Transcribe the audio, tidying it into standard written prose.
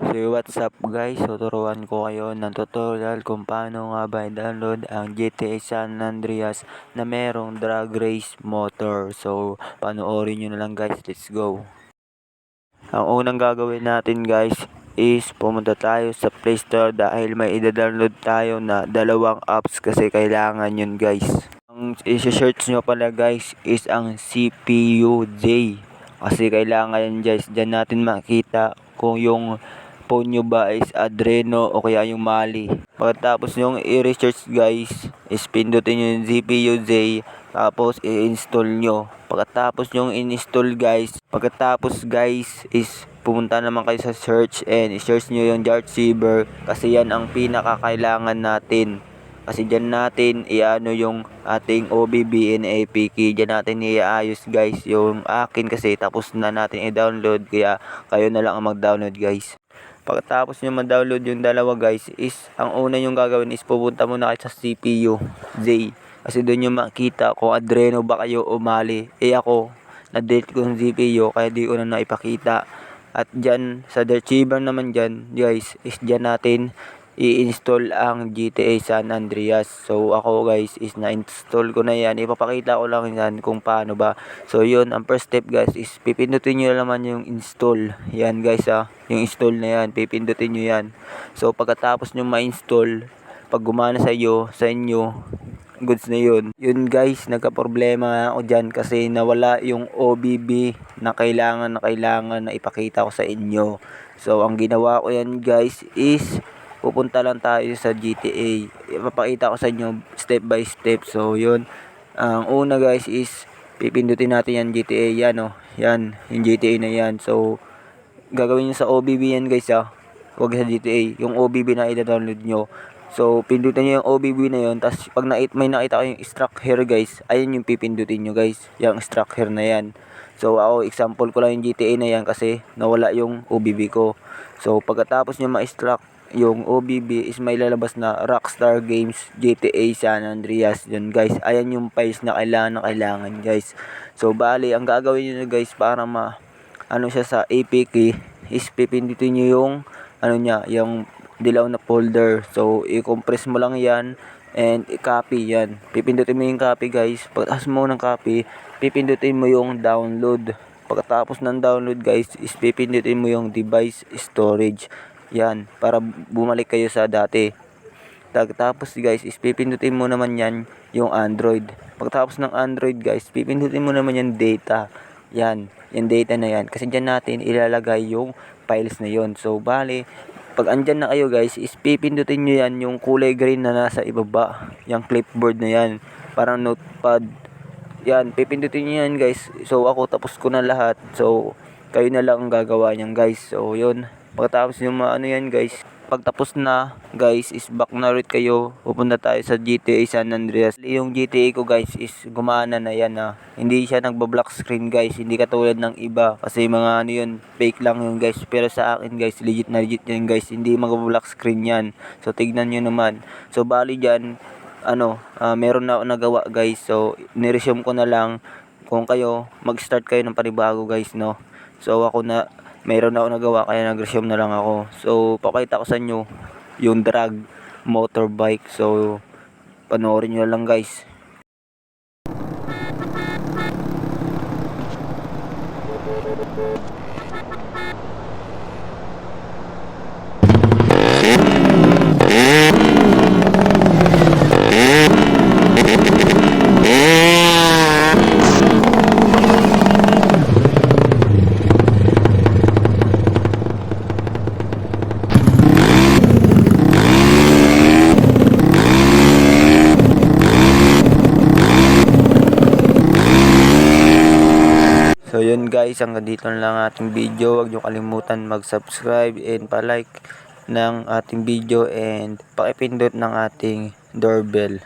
So what's up guys, tuturuan ko kayo ng tutorial kung paano nga ba i-download ang GTA San Andreas na merong drag race motor. So panoorin nyo na lang guys, let's go. Ang unang gagawin natin guys is pumunta tayo sa Play Store dahil may i-download tayo na dalawang apps kasi kailangan yun guys. Ang i-search nyo pala guys is ang CPU-J kasi kailangan yan guys. Diyan natin makita kung yung phone nyo ba is Adreno o kaya yung Mali. Pagkatapos yung i-research guys, is pindutin nyo yung CPU-J, tapos i-install nyo. Pagkatapos yung in-install guys, is pumunta naman kayo sa search and i-search nyo yung Darksaber kasi yan ang pinakakailangan natin. Kasi dyan natin i-ano yung ating OBB and APK. Dyan natin i-ayos guys. Yung akin kasi tapos na natin i-download kaya kayo na lang ang mag-download guys. Pagkatapos nyo ma-download yung dalawa guys is ang una yung gagawin is pupunta muna kayo sa CPU J kasi doon nyo makita kung Adreno ba kayo o Mali. Ako na-delete ko yung CPU kaya di ko na naipakita. At dyan sa Darksaber naman dyan guys is dyan natin i-install ang GTA San Andreas. So ako guys is na-install ko na yan. Ipapakita ko lang yan kung paano ba. So yun, ang first step guys is pipindutin nyo naman yung install. Yan guys yung install na yan, pipindutin nyo yan. So pagkatapos nyo ma-install, pag gumana sa inyo, goods na yun. Yun guys, nagka-problema ako dyan kasi nawala yung OBB na kailangan na ipakita ko sa inyo. So ang ginawa ko yan guys is pupunta lang tayo sa GTA. Ipapakita ko sa inyo step by step. So yun, ang una guys is pipindutin natin yan GTA. Yan yan, yung GTA na yan. So gagawin nyo sa OBB yan guys huwag sa GTA, yung OBB na i-download nyo. So pindutin nyo yung OBB na yun. Tapos pag may nakita ko yung struck here guys, ayun yung pipindutin nyo guys, yung struck here na yan. So ako example ko lang yung GTA na yan kasi nawala yung OBB ko. So pagkatapos nyo ma-struck yung OBB is may lalabas na Rockstar Games GTA San Andreas. Yun guys, ayan yung files na kailangan guys. So bali, ang gagawin nyo guys para siya sa APK is pipindutin nyo yung yung dilaw na folder. So i-compress mo lang yan and i-copy yan. Pipindutin mo yung copy guys. Pagkatapos mo ng copy, pipindutin mo yung download. Pagkatapos ng download guys is pipindutin mo yung device storage. Yan, para bumalik kayo sa dati. Tapos guys, is pipindutin mo naman yan yung Android. Pagkatapos ng Android guys, pipindutin mo naman yung data. Yan, yung data na yan. Kasi dyan natin ilalagay yung files na yon. So, bali, pag andyan na kayo guys, is pipindutin nyo yan yung kulay green na nasa ibaba. Yung clipboard na yan. Parang notepad. Yan, pipindutin nyo yan guys. So, ako tapos ko na lahat. So, kayo na lang ang gagawa nyan guys. So, yun. Pagkatapos yung yan guys, pagtapos na guys is back na ulit kayo, pupunta tayo sa GTA San Andreas. Yung GTA ko guys is gumana na yan hindi siya nagba-black screen guys, hindi katulad ng iba kasi mga yun, fake lang yun guys. Pero sa akin guys, legit na legit yan guys, hindi magba-black screen yan. So tignan nyo naman. So bali dyan, meron na ako nagawa guys. So niresume ko na lang. Kung kayo, mag-start kayo ng panibago guys So ako mayroon na ako nagawa kaya nag-resume na lang ako. So pakita ko sa inyo yung drag motorbike. So panoorin nyo lang guys. So yun guys, hanggang dito na lang ating video. Huwag nyo kalimutan mag-subscribe and pa-like ng ating video and pakipindot ng ating doorbell.